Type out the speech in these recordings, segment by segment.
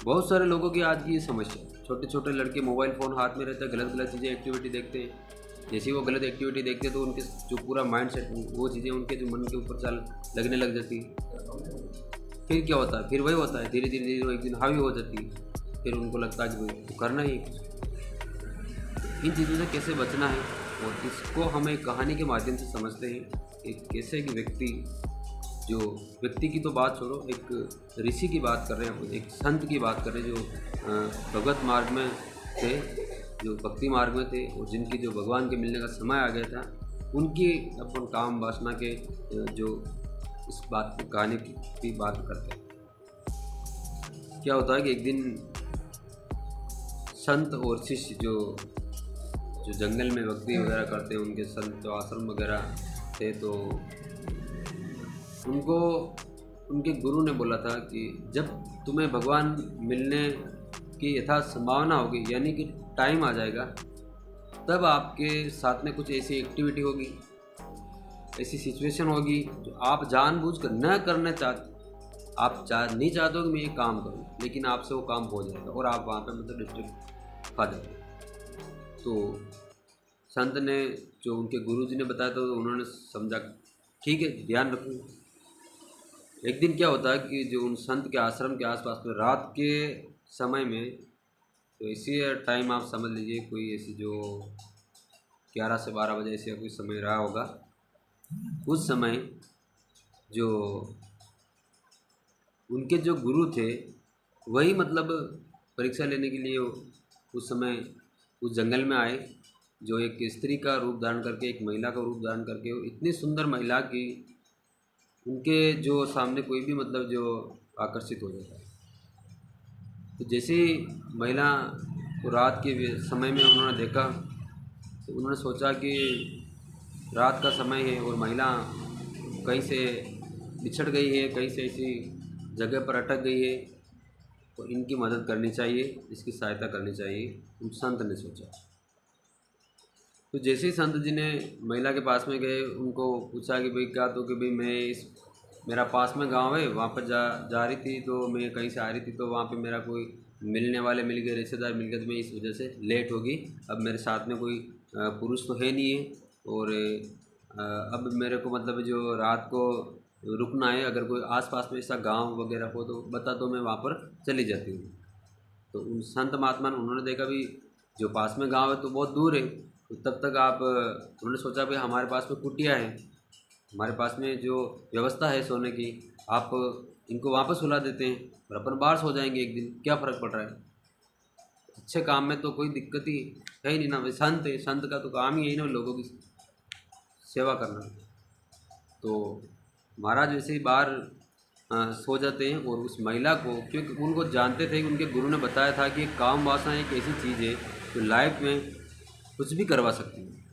बहुत सारे लोगों की आज की ये समस्या है। छोटे छोटे लड़के मोबाइल फ़ोन हाथ में रहता है, गलत गलत चीज़ें एक्टिविटी देखते हैं। जैसे ही वो गलत एक्टिविटी देखते हैं तो उनके जो पूरा माइंड सेट वो चीज़ें उनके जो मन के ऊपर चल लगने लग जाती है। फिर क्या होता है, फिर वही होता है, धीरे धीरे धीरे वो एक दिन हावी हो जाती है। फिर उनको लगता है कि भाई तो करना ही है कुछ। इन चीज़ों से कैसे बचना है और इसको हम एक कहानी के माध्यम से समझते हैं कि कैसे एक व्यक्ति, जो व्यक्ति की तो बात छोड़ो, एक ऋषि की बात कर रहे हैं, एक संत की बात कर रहे हैं जो भगवत मार्ग में थे, जो भक्ति मार्ग में थे और जिनकी जो भगवान के मिलने का समय आ गया था, उनकी अपन काम वासना के जो इस बात कहानी की बात करते हैं। क्या होता है कि एक दिन संत और शिष्य जो जो जंगल में भक्ति वगैरह करते हैं, उनके संत जो आश्रम वगैरह थे, तो उनको उनके गुरु ने बोला था कि जब तुम्हें भगवान मिलने की यथार्थ संभावना होगी, यानी कि टाइम आ जाएगा, तब आपके साथ में कुछ ऐसी एक्टिविटी होगी, ऐसी सिचुएशन होगी जो आप जानबूझकर न करना आप नहीं चाहते हो कि मैं ये काम करूं, लेकिन आपसे वो काम हो जाएगा और आप वहाँ पे मतलब डिस्ट्रिक्ट खा जाएंगे। तो संत ने, जो उनके गुरुजी ने बताया, तो उन्होंने समझा ठीक है, ध्यान रखूँगा। एक दिन क्या होता है कि जो उन संत के आश्रम के आसपास में रात के समय में, तो इसी टाइम आप समझ लीजिए कोई ऐसी जो 11 से 12 बजे ऐसे कोई समय रहा होगा, उस समय जो उनके जो गुरु थे वही मतलब परीक्षा लेने के लिए उस समय उस जंगल में आए, जो एक स्त्री का रूप धारण करके, एक महिला का रूप धारण करके, इतनी सुंदर महिला की उनके जो सामने कोई भी मतलब जो आकर्षित हो जाता है। तो जैसे ही महिला को रात के समय में उन्होंने देखा, तो उन्होंने सोचा कि रात का समय है और महिला कहीं से बिछड़ गई है, कहीं से ऐसी जगह पर अटक गई है, तो इनकी मदद करनी चाहिए, इसकी सहायता करनी चाहिए, उन संत ने सोचा। तो जैसे ही संत जी ने महिला के पास में गए, उनको पूछा कि भाई क्या, तो कि भाई मैं इस मेरा पास में गांव है, वहाँ पर जा रही थी, तो मैं कहीं से आ रही थी, तो वहाँ पे मेरा कोई मिलने वाले मिल गए, रिश्तेदार मिल गए, तो मैं इस वजह से लेट होगी। अब मेरे साथ में कोई पुरुष तो है नहीं है, और अब मेरे को मतलब जो रात को रुकना है, अगर कोई आसपास में ऐसा गांव वगैरह हो तो बता, तो मैं वहाँ पर चली जाती हूँ। तो उन संत महात्मा ने उन्होंने देखा भी जो पास में गांव है तो बहुत दूर है, तो तब तक आप, उन्होंने सोचा भाई हमारे पास में कुटिया है, हमारे पास में जो व्यवस्था है सोने की, आप इनको वापस सुला देते हैं और अपन बाहर सो जाएंगे एक दिन, क्या फ़र्क पड़ रहा है। अच्छे काम में तो कोई दिक्कत ही है ही नहीं ना, भाई संत है, संत का तो काम ही यही ना लोगों की सेवा करना। तो महाराज वैसे ही बाहर सो जाते हैं, और उस महिला को, क्योंकि उनको जानते थे, उनके गुरु ने बताया था कि काम वासना एक ऐसी चीज़ है जो लाइफ में कुछ भी करवा सकती है,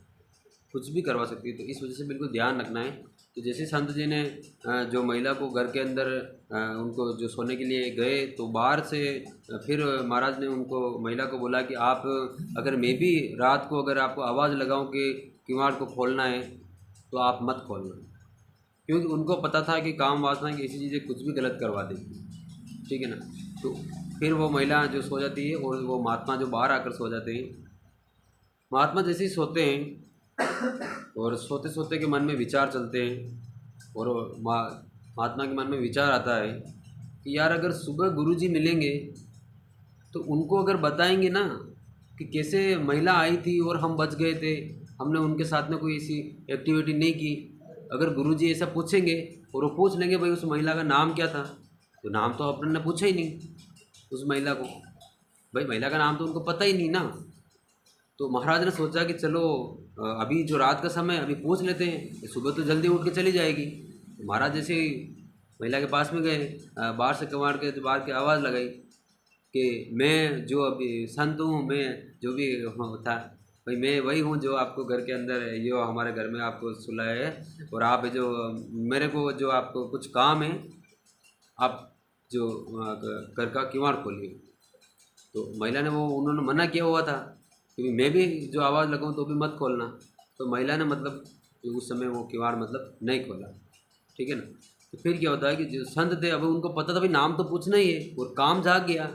कुछ भी करवा सकती है। तो इस वजह से बिल्कुल ध्यान रखना है। तो जैसे संत जी ने जो महिला को घर के अंदर उनको जो सोने के लिए गए, तो बाहर से फिर महाराज ने उनको, महिला को बोला कि आप, अगर मैं भी रात को अगर आपको आवाज़ लगाऊं कि किवाड़ को खोलना है, तो आप मत खोलना, क्योंकि उनको पता था कि काम वासना की ऐसी चीज़ें कुछ भी गलत करवा देगी, ठीक है ना। तो फिर वो महिला जो सो जाती है और वो महात्मा जो बाहर आकर सो जाते हैं, महात्मा जैसे ही सोते हैं और सोते सोते के मन में विचार चलते हैं, और महात्मा के मन में विचार आता है कि यार अगर सुबह गुरुजी मिलेंगे तो उनको अगर बताएंगे ना कि कैसे महिला आई थी और हम बच गए थे, हमने उनके साथ में कोई ऐसी एक्टिविटी नहीं की, अगर गुरुजी ऐसा पूछेंगे और वो पूछ लेंगे भाई उस महिला का नाम क्या था, तो नाम तो अपन ने पूछा ही नहीं उस महिला को, भाई महिला का नाम तो उनको पता ही नहीं ना। तो महाराज ने सोचा कि चलो अभी जो रात का समय अभी पूछ लेते हैं, सुबह तो जल्दी उठ के चली जाएगी। तो महाराज जैसे ही महिला के पास में गए, बाहर से कबाड़ के बाहर की आवाज़ लगाई कि मैं जो अभी संत हूँ, मैं जो भी था भाई, मैं वही हूँ जो आपको घर के अंदर यो हमारे घर में आपको सुलाया है, और आप जो मेरे को जो आपको कुछ काम है, आप जो घर का किवाड़ खोलिए। तो महिला ने, वो उन्होंने मना किया हुआ था कि मैं भी जो आवाज़ लगाऊं तो भी मत खोलना, तो महिला ने मतलब उस समय वो किवाड़ मतलब नहीं खोला, ठीक है ना। तो फिर क्या होता है कि जो संत थे, अब उनको पता था भाई नाम तो पूछना ही है, और काम जाग गया,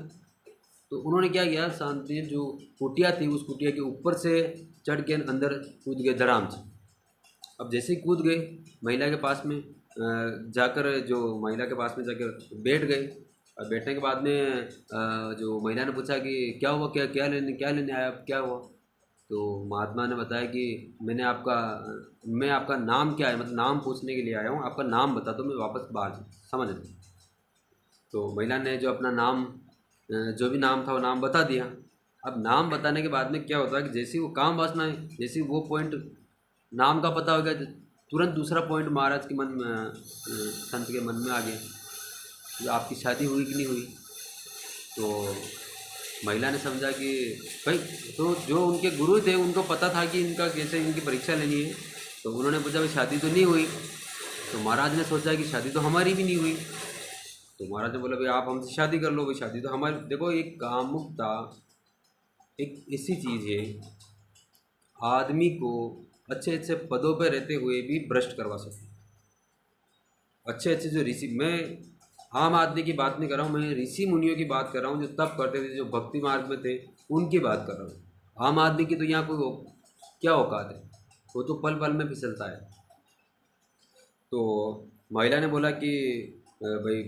तो उन्होंने क्या किया, शांति जो कुटिया थी उस कुटिया के ऊपर से चढ़ के अंदर कूद गए धड़ाम से। अब जैसे ही कूद गए महिला के पास में जाकर, जो महिला के पास में जाकर बैठ गए। और बैठने के बाद में जो महिला ने पूछा कि क्या हुआ, क्या क्या लेने आया, क्या हुआ। तो महात्मा ने बताया कि मैं आपका नाम क्या है, मतलब नाम पूछने के लिए आया हूँ, आपका नाम बता दो, मैं वापस बाहर समझ लें। तो महिला ने जो अपना नाम, जो भी नाम था वो नाम बता दिया। अब नाम बताने के बाद में क्या होता है कि जैसे वो काम वासना है, जैसे वो पॉइंट नाम का पता हो गया, तुरंत दूसरा पॉइंट महाराज के मन में, संत के मन में आ गया, जो आपकी शादी हुई कि नहीं हुई। तो महिला ने समझा कि भाई, तो जो उनके गुरु थे उनको पता था कि इनका कैसे इनकी परीक्षा लेनी है। तो उन्होंने पूछा भाई शादी तो नहीं हुई। तो महाराज ने सोचा कि शादी तो हमारी भी नहीं हुई। तो महाराज ने बोला भाई आप हमसे शादी कर लो, भाई शादी तो हमारी। देखो, एक कामुकता एक ऐसी चीज़ है, आदमी को अच्छे अच्छे पदों पर रहते हुए भी भ्रष्ट करवा सकती है। अच्छे अच्छे जो ऋषि, मैं आम आदमी की बात नहीं कर रहा हूँ, मैं ऋषि मुनियों की बात कर रहा हूँ, जो तप करते थे, जो भक्ति मार्ग में थे, उनकी बात कर रहा हूँ। आम आदमी की तो यहाँ कोई क्या औकात है, वो तो पल पल में फिसलता है। तो महिला ने बोला कि भाई,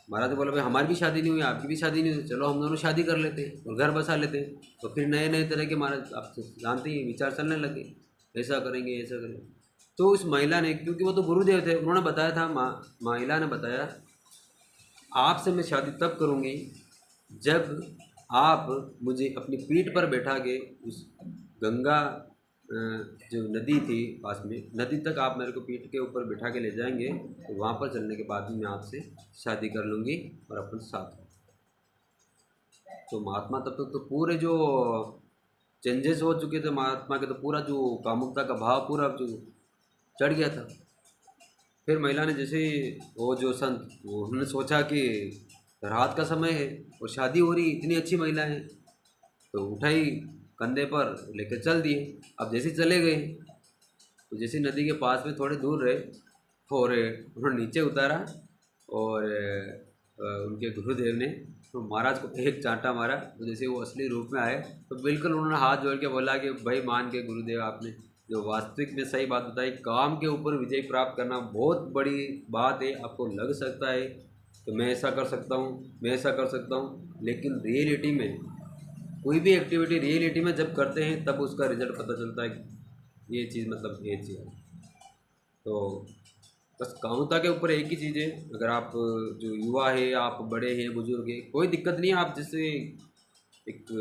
महाराज ने बोला भाई हमारी भी शादी नहीं हुई, आपकी भी शादी नहीं हुई, चलो हम दोनों शादी कर लेते हैं और घर बसा लेते हैं। तो फिर नए नए तरह के, महाराज आप तो जानते ही, विचार चलने लगे, ऐसा करेंगे ऐसा करेंगे। तो उस महिला ने, क्योंकि वो तो गुरुदेव थे, उन्होंने बताया था, महिला ने बताया आपसे मैं शादी तब करूँगी जब आप मुझे अपनी पीठ पर बैठा के उस गंगा जो नदी थी पास में, नदी तक आप मेरे को पीठ के ऊपर बिठा के ले जाएंगे, तो वहाँ पर चलने के बाद मैं आपसे शादी कर लूँगी और अपन साथ में। तो महात्मा तब तक तो पूरे जो चेंजेस हो चुके थे महात्मा के, तो पूरा जो कामुकता का भाव पूरा जो चढ़ गया था। फिर महिला ने जैसे वो जो संत, वो उन्होंने सोचा कि रात का समय है और शादी हो रही, इतनी अच्छी महिला है, तो उठाई कंधे पर लेकर चल दिए। अब जैसे चले गए, तो जैसे नदी के पास में थोड़े दूर रहे और उन्होंने नीचे उतारा और उनके गुरुदेव ने तो महाराज को एक चांटा मारा। तो जैसे वो असली रूप में आए, तो बिल्कुल उन्होंने हाथ जोड़ के बोला कि भाई मान के गुरुदेव, आपने जो वास्तविक में सही बात बताई, काम के ऊपर विजय प्राप्त करना बहुत बड़ी बात है। आपको लग सकता है तो मैं ऐसा कर सकता हूँ, मैं ऐसा कर सकता हूँ, लेकिन रियलिटी में कोई भी एक्टिविटी रियलिटी में जब करते हैं तब उसका रिजल्ट पता चलता है कि ये चीज़ मतलब ये चीज़ है। तो बस कामुकता के ऊपर एक ही चीज़ है, अगर आप जो युवा है, आप बड़े हैं, बुजुर्ग है, कोई दिक्कत नहीं है। आप जैसे एक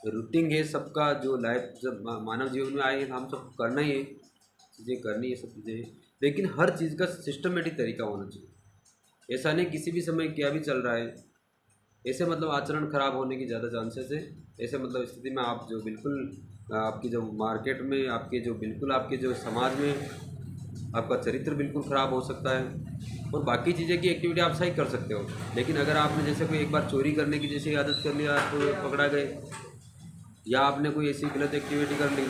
रूटीन है सबका, जो लाइफ जब मानव जीवन में आए हम सब करना ही है, चीज़ें करनी है, सब चीज़ें हैं, लेकिन हर चीज़ का सिस्टमेटिक तरीका होना चाहिए। ऐसा नहीं किसी भी समय क्या भी चल रहा है, ऐसे मतलब आचरण खराब होने की ज़्यादा चांसेस है। ऐसे मतलब स्थिति में आप जो बिल्कुल आपकी जो मार्केट में, आपके जो बिल्कुल आपके जो समाज में आपका चरित्र बिल्कुल ख़राब हो सकता है। और बाकी चीज़ें की एक्टिविटी आप सही कर सकते हो, लेकिन अगर आपने जैसे कोई एक बार चोरी करने की जैसे आदत कर लिया, आप पकड़ा गए, या आपने कोई ऐसी गलत एक्टिविटी कर ली,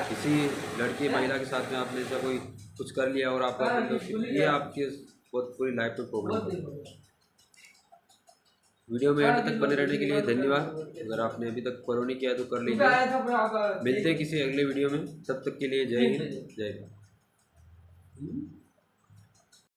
किसी लड़की महिला के साथ में आपने ऐसा कोई कुछ कर लिया और आपका ये आपके बहुत पूरी लाइफ में प्रॉब्लम। वीडियो में एंड तक बने रहने के लिए धन्यवाद। अगर आपने अभी तक फॉलो नहीं किया तो कर लीजिए। मिलते हैं किसी अगले वीडियो में, तब तक के लिए जय हिंद, जय भारत।